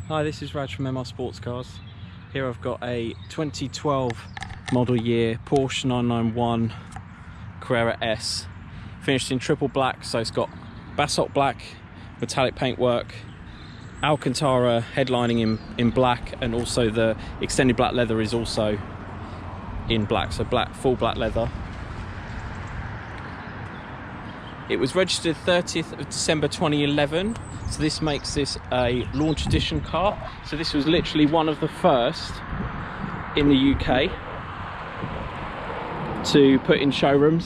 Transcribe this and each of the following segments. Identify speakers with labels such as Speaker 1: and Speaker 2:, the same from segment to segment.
Speaker 1: Hi, this is Raj from MR Sportscars. Here I've got a 2012 model year Porsche 991 Carrera S, finished in triple black, so it's got Basalt Black Metallic paintwork, Alcantara headlining in black, and also the extended black leather is also in black, so black, full black leather. It was registered 30th of December 2011, so this makes this a launch edition car. So this was literally one of the first in the UK to put in showrooms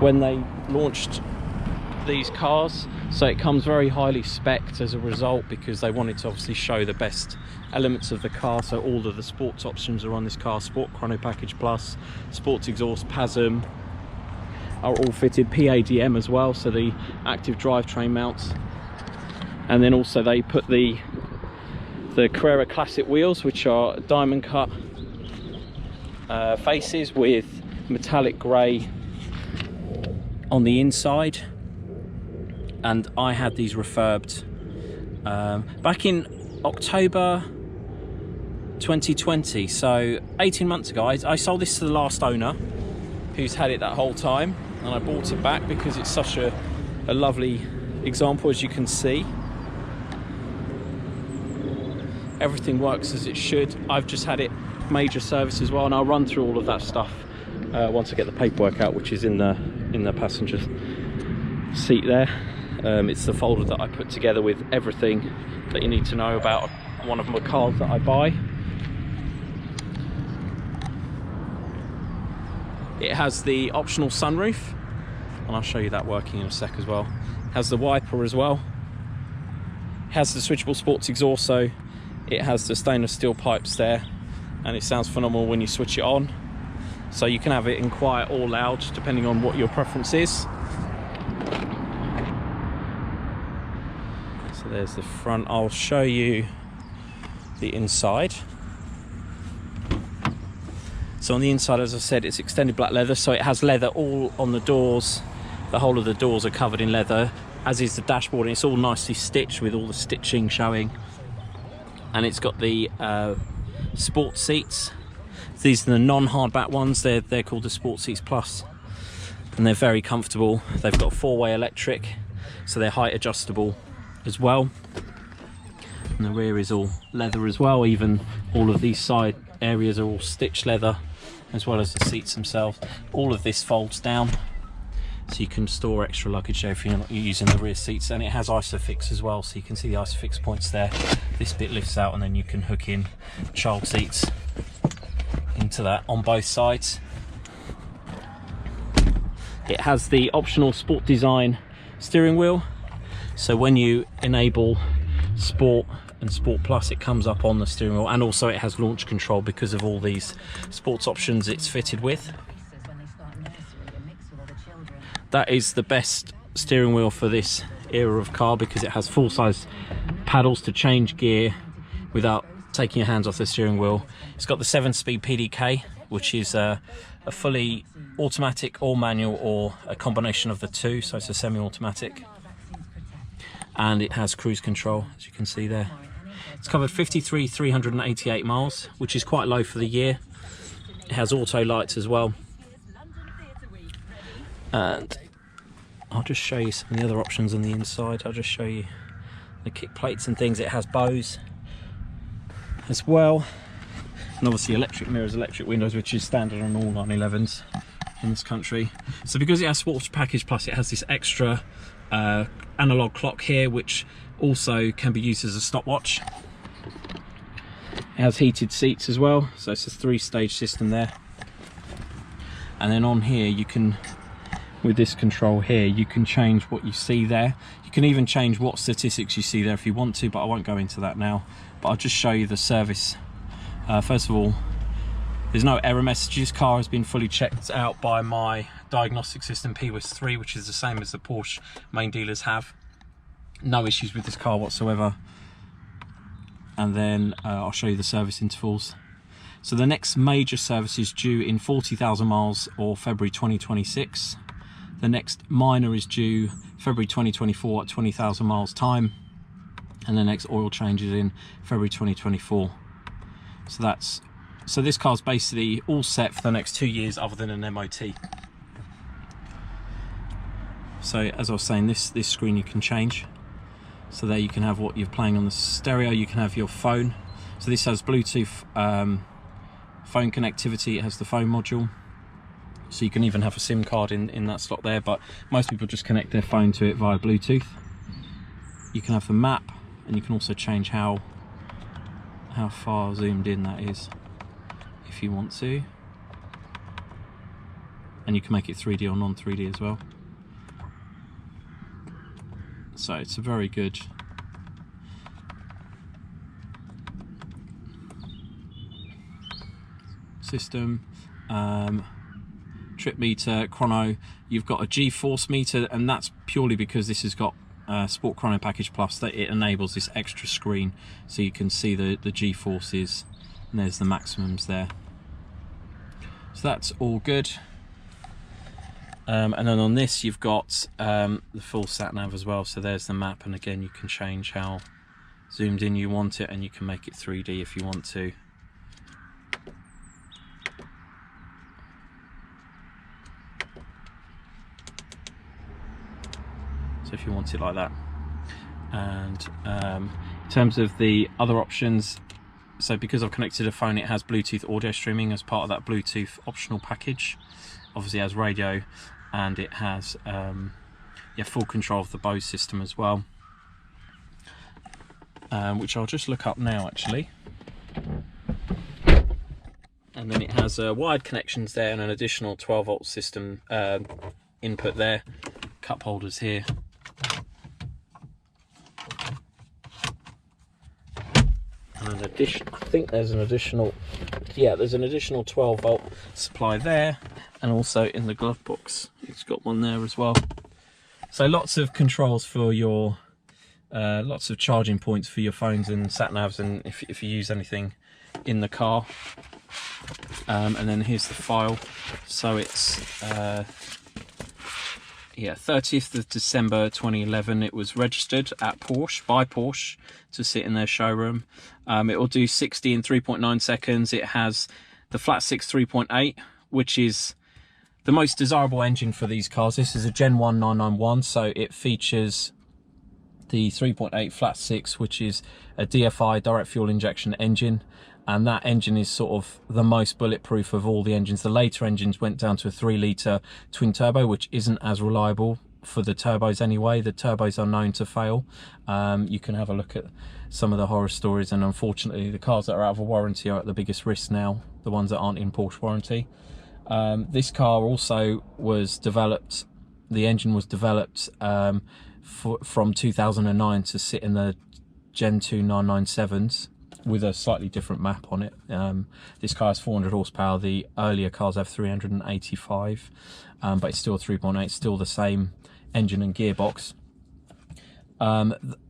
Speaker 1: when they launched these cars. So it comes very highly spec'd as a result, because they wanted to obviously show the best elements of the car. So all of the sports options are on this car: Sport, Chrono Package Plus, Sports Exhaust, PASM, are all fitted, PADM as well, so the active drivetrain mounts. And then also they put the Carrera Classic wheels, which are diamond cut faces with metallic grey on the inside. And I had these refurbed back in October 2020, so 18 months ago. I sold this to the last owner, who's had it that whole time, and I bought it back because it's such a lovely example. As you can see, everything works as it should. I've just had it major service as well, and I'll run through all of that stuff once I get the paperwork out, which is in the passenger seat there. It's the folder that I put together with everything that you need to know about one of my cars that I buy. It has the optional sunroof, and I'll show you that working in a sec as well. It has the wiper as well. It has the switchable sports exhaust, so it has the stainless steel pipes there, and it sounds phenomenal when you switch it on. So you can have it in quiet or loud, depending on what your preference is. So there's the front. I'll show you the inside. So on the inside, as I said, it's extended black leather, so it has leather all on the doors. The whole of the doors are covered in leather, as is the dashboard, and it's all nicely stitched with all the stitching showing. And it's got the sport seats. These are the non-hardback ones. They're called the Sport Seats Plus, and they're very comfortable. They've got four-way electric, so they're height adjustable as well. And the rear is all leather as well. Even all of these side areas are all stitched leather, as well as the seats themselves. All of this folds down, so you can store extra luggage there if you're not using the rear seats. And it has isofix as well, so you can see the isofix points there. This bit lifts out, and then you can hook in child seats into that on both sides. It has the optional sport design steering wheel, so when you enable Sport and Sport Plus, it comes up on the steering wheel, and also it has launch control because of all these sports options it's fitted with. That is the best steering wheel for this era of car, because it has full-size paddles to change gear without taking your hands off the steering wheel. It's got the 7-speed PDK, which is a fully automatic or manual, or a combination of the two, so it's a semi-automatic. And it has cruise control, as you can see there. It's covered 53,388 miles, which is quite low for the year. It has auto lights as well. And I'll just show you some of the other options on the inside. I'll just show you the kick plates and things. It has BOSE as well. And obviously electric mirrors, electric windows, which is standard on all 911s in this country. So because it has Sports Package Plus, it has this extra analog clock here, which also can be used as a stopwatch. It has heated seats as well, so it's a 3-stage system there. And then on here, you can, with this control here, you can change what you see there. You can even change what statistics you see there if you want to, but I won't go into that now. But I'll just show you the service. First of all, there's no error messages. Car has been fully checked out by my diagnostic system, PWIS3, which is the same as the Porsche main dealers have. No issues with this car whatsoever. And then I'll show you the service intervals. So the next major service is due in 40,000 miles or February 2026. The next minor is due February 2024 at 20,000 miles time. and the next oil change is in February 2024. So this car's basically all set for the next 2 years other than an MOT. So as I was saying, this screen you can change. So there you can have what you're playing on the stereo, you can have your phone. So this has Bluetooth phone connectivity, it has the phone module. So you can even have a SIM card in that slot there, but most people just connect their phone to it via Bluetooth. You can have the map, and you can also change how far zoomed in that is if you want to. And you can make it 3D or non-3D as well. So it's a very good system. Trip meter, chrono, you've got a G-force meter, and that's purely because this has got Sport Chrono Package Plus, that it enables this extra screen so you can see the G-forces, and there's the maximums there. So that's all good. And then on this you've got the full Satnav as well, so there's the map, and again you can change how zoomed in you want it, and you can make it 3D if you want to. So if you want it like that. And in terms of the other options, so because I've connected a phone, it has Bluetooth audio streaming as part of that Bluetooth optional package. Obviously it has radio, and it has full control of the BOSE system as well, which I'll just look up now actually. And then it has wired connections there, and an additional 12-volt system input there, cup holders here. And an addition, I think there's an additional, yeah, there's an additional 12-volt supply there, and also in the glove box it's got one there as well. So lots of controls for your lots of charging points for your phones and sat navs, and if you use anything in the car. And then here's the file. So it's 30th of December 2011 it was registered at Porsche, by Porsche, to sit in their showroom. It will do 60 in 3.9 seconds. It has the flat 6 3.8, which is the most desirable engine for these cars. This is a Gen 1 991, so it features the 3.8 flat 6, which is a DFI, direct fuel injection engine, and that engine is sort of the most bulletproof of all the engines. The later engines went down to a 3-litre twin turbo, which isn't as reliable for the turbos anyway. The turbos are known to fail. You can have a look at some of the horror stories, and unfortunately the cars that are out of warranty are at the biggest risk now, the ones that aren't in Porsche warranty. This car also was developed, the engine was developed from 2009 to sit in the Gen 2 997s with a slightly different map on it. This car has 400 horsepower, the earlier cars have 385, but it's still a 3.8, still the same engine and gearbox.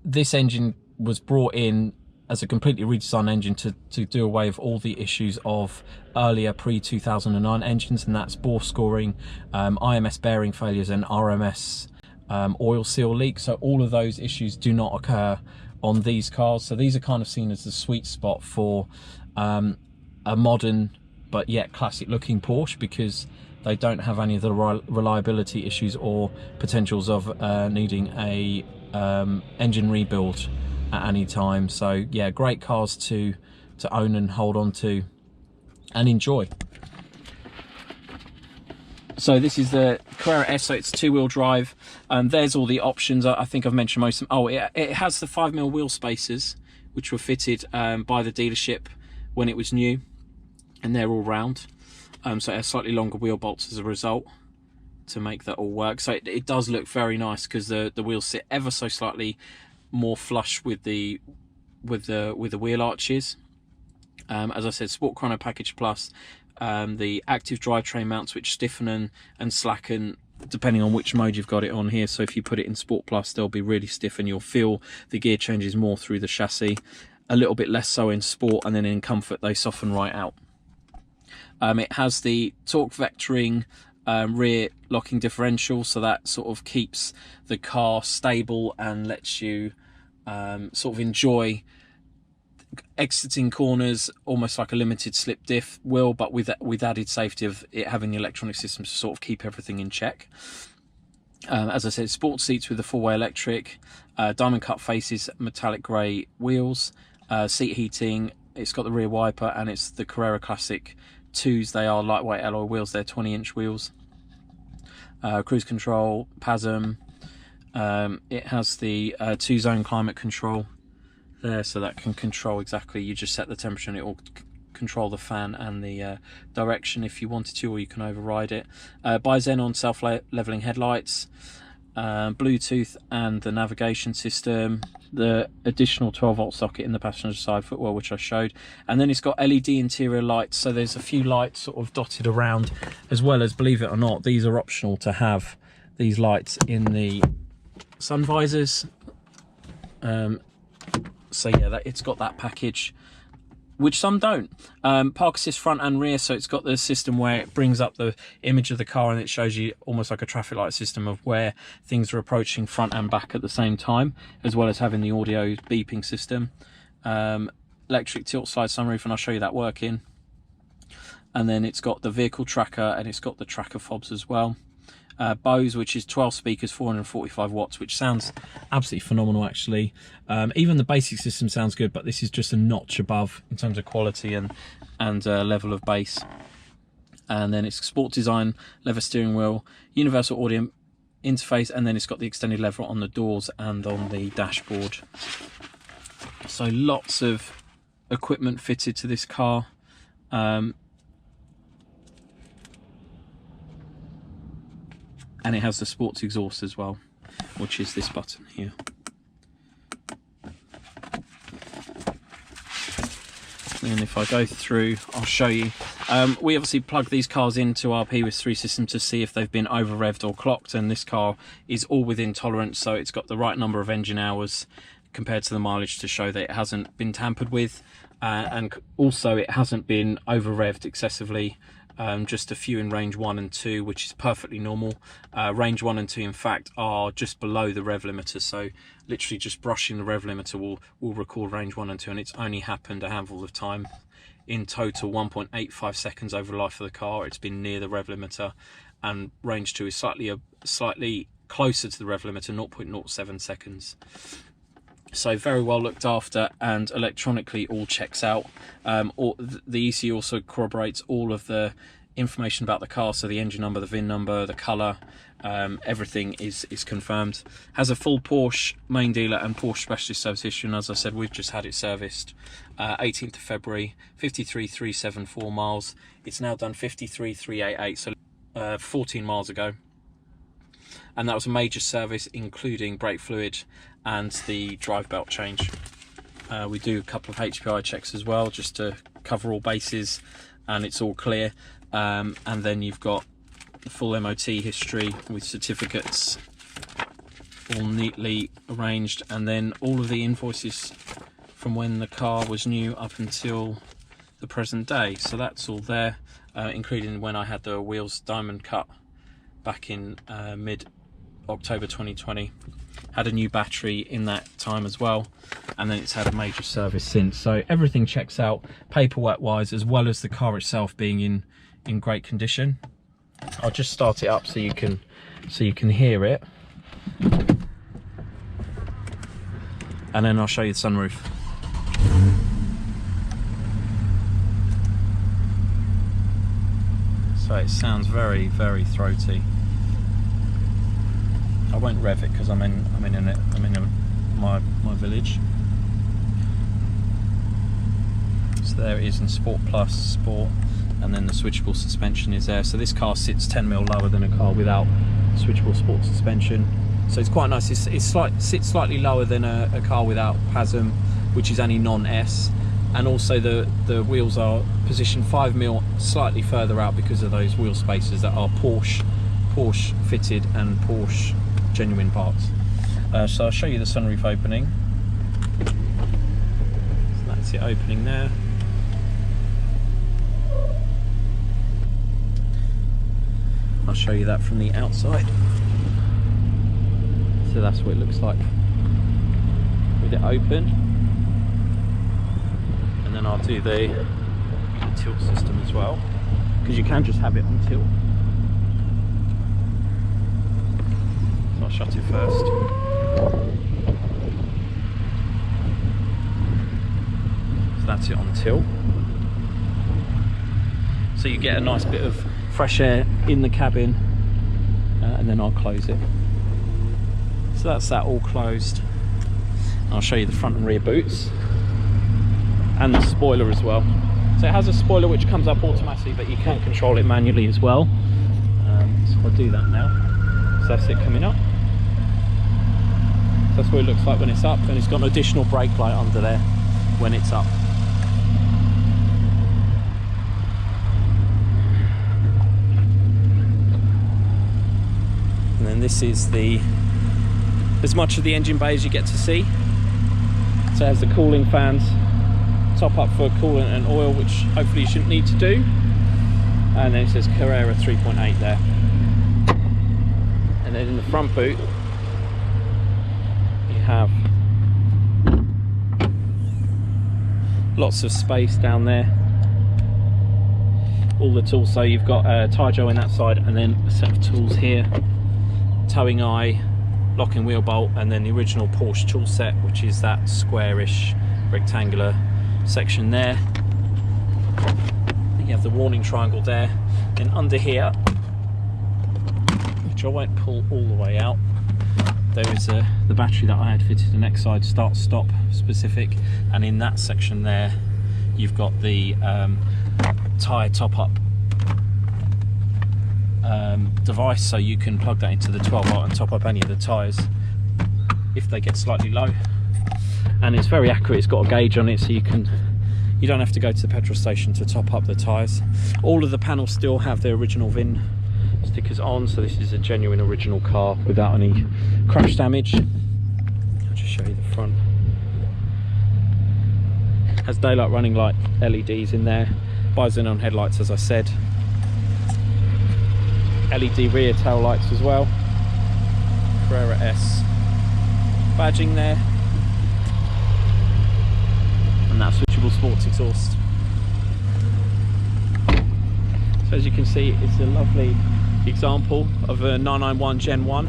Speaker 1: This engine was brought in as a completely redesigned engine to do away with all the issues of earlier pre-2009 engines, and that's bore scoring, IMS bearing failures, and RMS oil seal leaks. So all of those issues do not occur on these cars. So these are kind of seen as the sweet spot for a modern but yet classic looking Porsche, because they don't have any of the reliability issues or potentials of needing a engine rebuild at any time. So yeah, great cars to own and hold on to and enjoy. So this is the Carrera S, so it's 2-wheel drive. There's all the options. I think I've mentioned most of them. Oh, it has the 5mm wheel spacers, which were fitted by the dealership when it was new, and they're all round. So it has slightly longer wheel bolts as a result to make that all work. So it does look very nice, because the wheels sit ever so slightly more flush with the wheel arches. As I said, Sport Chrono Package Plus, the active drivetrain mounts, which stiffen and slacken depending on which mode you've got it on here. So if you put it in Sport Plus, they'll be really stiff, and you'll feel the gear changes more through the chassis, a little bit less so in Sport, and then in Comfort they soften right out. It has the torque vectoring rear locking differential, so that sort of keeps the car stable and lets you sort of enjoy exiting corners almost like a limited slip diff wheel, but with added safety of it having the electronic systems to sort of keep everything in check. As I said, sports seats with the 4-way electric, diamond cut faces, metallic grey wheels, seat heating. It's got the rear wiper, and it's the Carrera Classic 2s. They are lightweight alloy wheels. They're 20-inch wheels. Cruise control, PASM. It has the 2-zone climate control there, so that can control exactly. You just set the temperature and it will control the fan and the direction if you wanted to, or you can override it. Bi-xenon self-leveling headlights, Bluetooth and the navigation system, the additional 12-volt socket in the passenger side footwell, which I showed, and then it's got LED interior lights. So there's a few lights sort of dotted around, as well as, believe it or not, these are optional to have these lights in the sun visors. So yeah, it's got that package, which some don't. ParkAssist front and rear, so it's got the system where it brings up the image of the car and it shows you almost like a traffic light system of where things are approaching front and back at the same time, as well as having the audio beeping system. Electric tilt slide sunroof, and I'll show you that working. And then it's got the vehicle tracker, and it's got the tracker fobs as well. BOSE, which is 12 speakers, 445 watts, which sounds absolutely phenomenal actually. Even the basic system sounds good, but this is just a notch above in terms of quality and level of bass. And then it's sport design, leather steering wheel, universal audio interface, and then it's got the extended lever on the doors and on the dashboard. So lots of equipment fitted to this car. And it has the sports exhaust as well, which is this button here. And if I go through, I'll show you. We obviously plug these cars into our PWIS3 system to see if they've been over revved or clocked, and this car is all within tolerance, so it's got the right number of engine hours compared to the mileage to show that it hasn't been tampered with, and also it hasn't been over revved excessively. Just a few in range 1 and 2, which is perfectly normal. Range 1 and 2 in fact are just below the rev limiter, so literally just brushing the rev limiter will record range 1 and 2, and it's only happened a handful of times. In total 1.85 seconds over the life of the car it's been near the rev limiter, and range 2 is slightly closer to the rev limiter, 0.07 seconds. So very well looked after, and electronically all checks out. The ECU also corroborates all of the information about the car, so the engine number, the VIN number, the colour, everything is confirmed. Has a full Porsche main dealer and Porsche specialist service history, and as I said, we've just had it serviced 18th of February, 53,374 miles. It's now done 53,388, so 14 miles ago. And that was a major service, including brake fluid and the drive belt change. We do a couple of HPI checks as well, just to cover all bases, and it's all clear. And then you've got the full MOT history with certificates all neatly arranged, and then all of the invoices from when the car was new up until the present day. So that's all there, including when I had the wheels diamond cut back in mid-October 2020. Had a new battery in that time as well, and then it's had a major service since. So everything checks out paperwork wise, as well as the car itself being in great condition. I'll just start it up so you can hear it, and then I'll show you the sunroof. So it sounds very, very throaty. I won't rev it because I'm in my village. So there it is in Sport Plus, Sport, and then the switchable suspension is there. So this car sits 10mm lower than a car without switchable sport suspension. So it's quite nice. It sits slightly lower than a car without PASM, which is only non-S. And also the wheels are positioned 5mm slightly further out because of those wheel spacers that are Porsche fitted and Porsche genuine parts. So I'll show you the sunroof opening. So that's it opening there. I'll show you that from the outside. So that's what it looks like, which with it open, and then I'll do the tilt system as well, because you can just have it on tilt. So I'll shut it first. So that's it on tilt. So you get a nice bit of fresh air in the cabin, and then I'll close it. So that's that all closed. I'll show you the front and rear boots and the spoiler as well. So it has a spoiler which comes up automatically, but you can control it manually as well. So I'll do that now. So that's it coming up. So that's what it looks like when it's up, and it's got an additional brake light under there when it's up. And then this is as much of the engine bay as you get to see. So it has the cooling fans, top up for coolant and oil, which hopefully you shouldn't need to do. And then it says Carrera 3.8 there. And then in the front boot, you have lots of space down there. All the tools, so you've got a tyre gel in that side, and then a set of tools here. Towing eye, locking wheel bolt, and then the original Porsche tool set, which is that squarish rectangular section there. Then you have the warning triangle there. Then under here, which I won't pull all the way out, there is the battery that I had fitted the next side, start stop specific, and in that section there you've got the tyre top up device, so you can plug that into the 12 volt and top up any of the tyres if they get slightly low. And it's very accurate, it's got a gauge on it, so you don't have to go to the petrol station to top up the tyres. All of the panels still have their original VIN stickers on, so this is a genuine original car without any crash damage. I'll just show you the front. Has daylight running light LEDs in there, bi-xenon headlights as I said, LED rear tail lights as well, Carrera S badging there, and that switchable sports exhaust. So as you can see, it's a lovely example of a 991 Gen 1.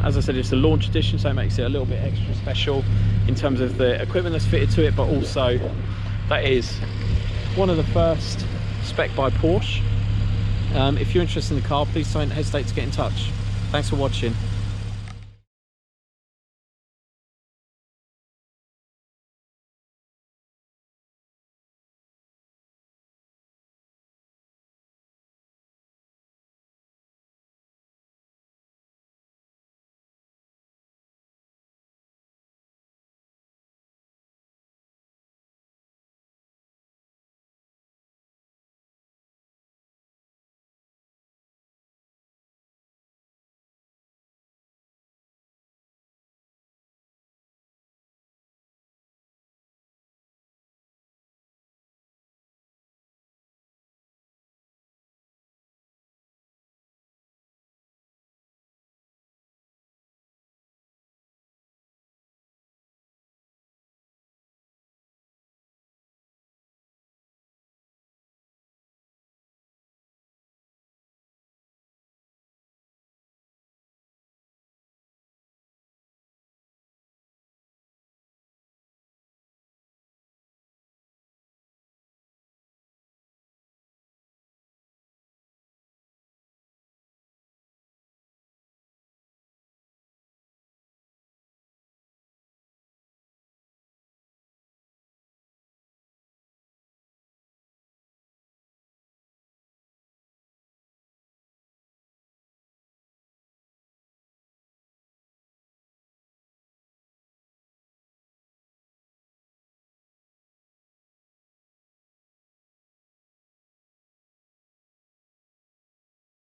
Speaker 1: As I said, it's a launch edition, so it makes it a little bit extra special in terms of the equipment that's fitted to it, but also that is one of the first spec by Porsche. If you're interested in the car, please don't hesitate to get in touch. Thanks for watching.